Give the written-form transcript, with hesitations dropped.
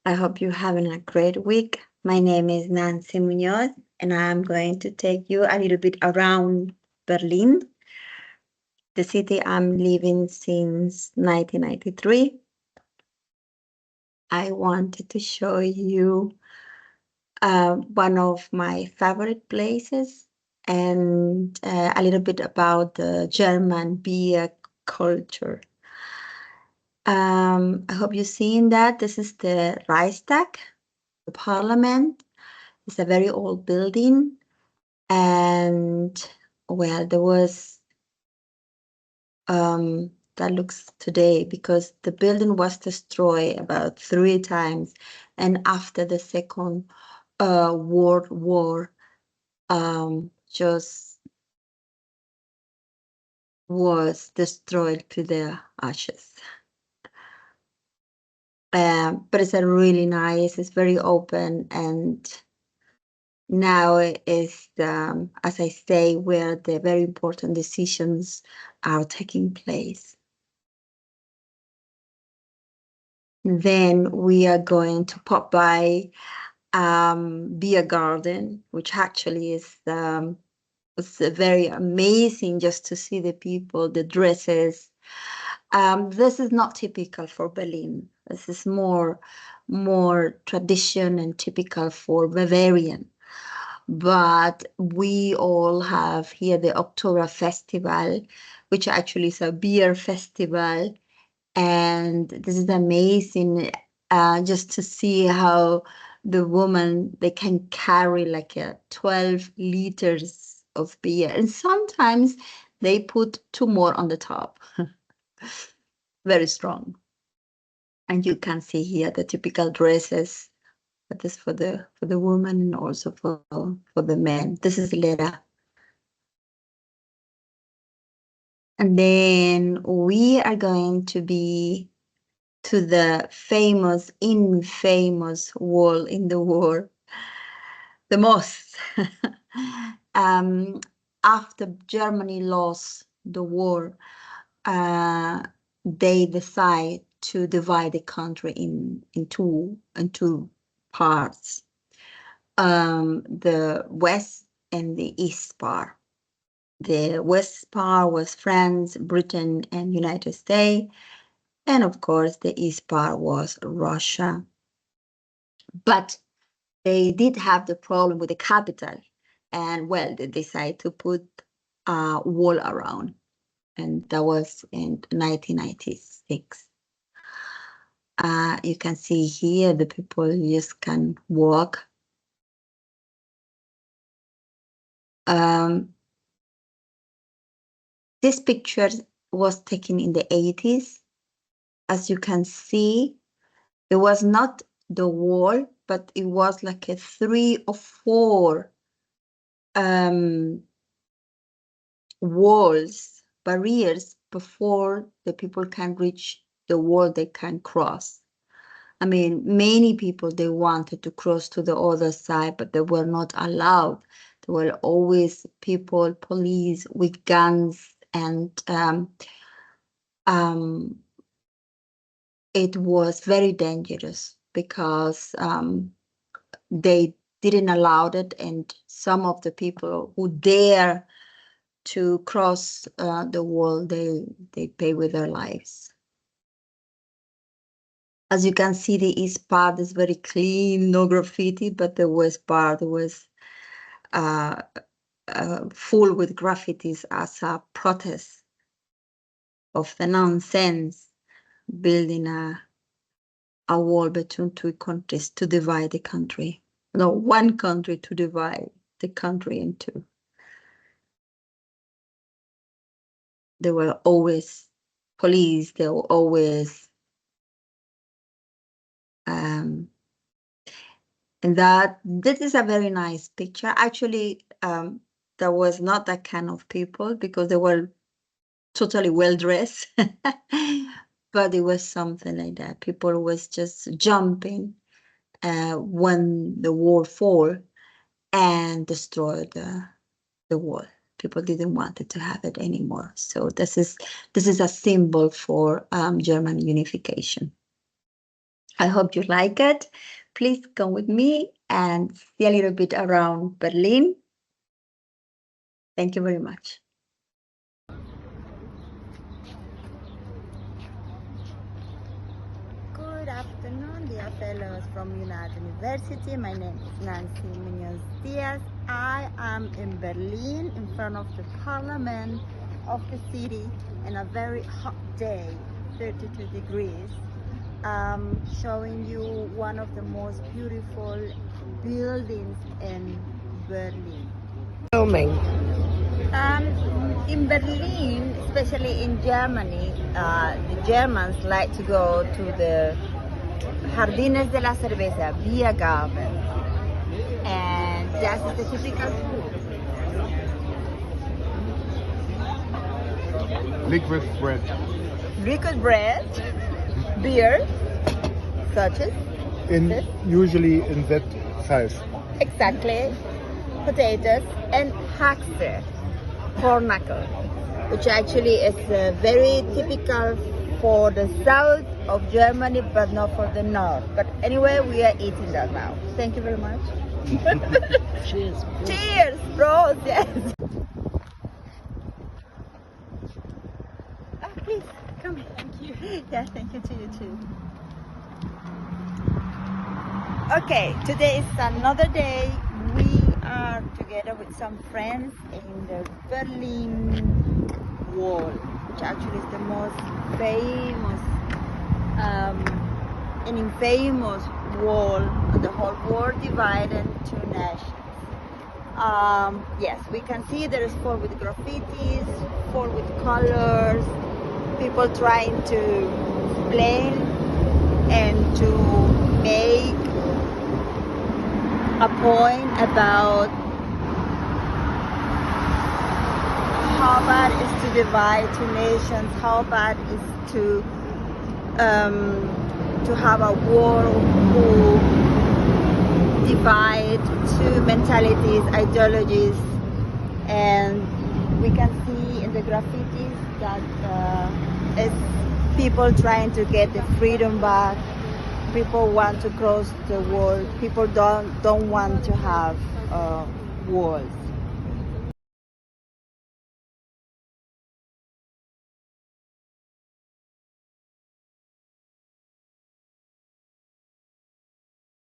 I hope you're having a great week. My name is Nancy Muñoz, and I'm going to take you a little bit around Berlin, the city I'm living since 1993. I wanted to show you one of my favorite places and a little bit about the German beer culture. I hope you've seen that. This is the Reichstag, the parliament. It's a very old building. And well, there was that looks today because the building was destroyed about 3 times. And after the Second World War, just was destroyed to their ashes. But it's a really nice, it's very open, and now is, as I say, where the very important decisions are taking place. Then we are going to pop by beer garden, which actually is it's very amazing just to see the people, the dresses. This is not typical for Berlin. This is more tradition and typical for Bavarian. But we all have here the October Festival, which actually is a beer festival. And this is amazing just to see how the woman, they can carry like 12 liters of beer. And sometimes they put 2 more on the top. Very strong. And you can see here the typical dresses. That is for the woman and also for the men. This is leather. And then we are going to be to the infamous wall in the war, the most. After Germany lost the war, they decide to divide the country in two parts, the west and the east part. The west part was France, Britain, and United States. And of course, the east part was Russia. But they did have the problem with the capital. And well, they decided to put a wall around. And that was in 1996. You can see here the people just can walk. This picture was taken in the 80s. As you can see, it was not the wall, but it was like a 3 or 4 walls, barriers before the people can reach the wall they can cross. I mean, many people, they wanted to cross to the other side, but they were not allowed. There were always people, police with guns, and it was very dangerous because they didn't allow it, and some of the people who dare to cross the wall, they pay with their lives. As you can see, the east part is very clean, no graffiti, but the west part was full with graffitis as a protest of the nonsense building a wall between 2 countries to divide the country. No, 1 country to divide the country in 2. There were always police, there were always and this is a very nice picture. Actually, there was not that kind of people because they were totally well dressed, but it was something like that. People was just jumping when the wall fall and destroyed the wall. People didn't want it to have it anymore. So this is a symbol for German unification. I hope you like it. Please come with me and see a little bit around Berlin. Thank you very much. Good afternoon, dear fellows from UNAD University. My name is Nancy Muñoz Diaz. I am in Berlin in front of the parliament of the city in a very hot day, 32 degrees, showing you one of the most beautiful buildings in Berlin. Filming. In Berlin, especially in Germany, the Germans like to go to the Jardines de la Cerveza, beer garden, and that is the typical food. Liquid bread. Liquid bread, beer, such as this. Usually in that size. Exactly, potatoes and haxe, corn knuckle, which actually is very typical for the south of Germany, but not for the north. But anyway, we are eating that now. Thank you very much. Cheers. Cheers, bros, yes. Oh, please, come. Thank you. Yeah, thank you to you too. Okay, today is another day. We are together with some friends in the Berlin Wall, which actually is the most famous and infamous wall of the whole world, divided into two nations. Yes, we can see there is full with graffitis, full with colors, people trying to explain and to make a point about how bad it is to divide two nations, how bad it is to have a war who divide two mentalities, ideologies, and we can see in the graffitis that it's people trying to get the freedom back. People want to cross the wall. People don't want to have walls.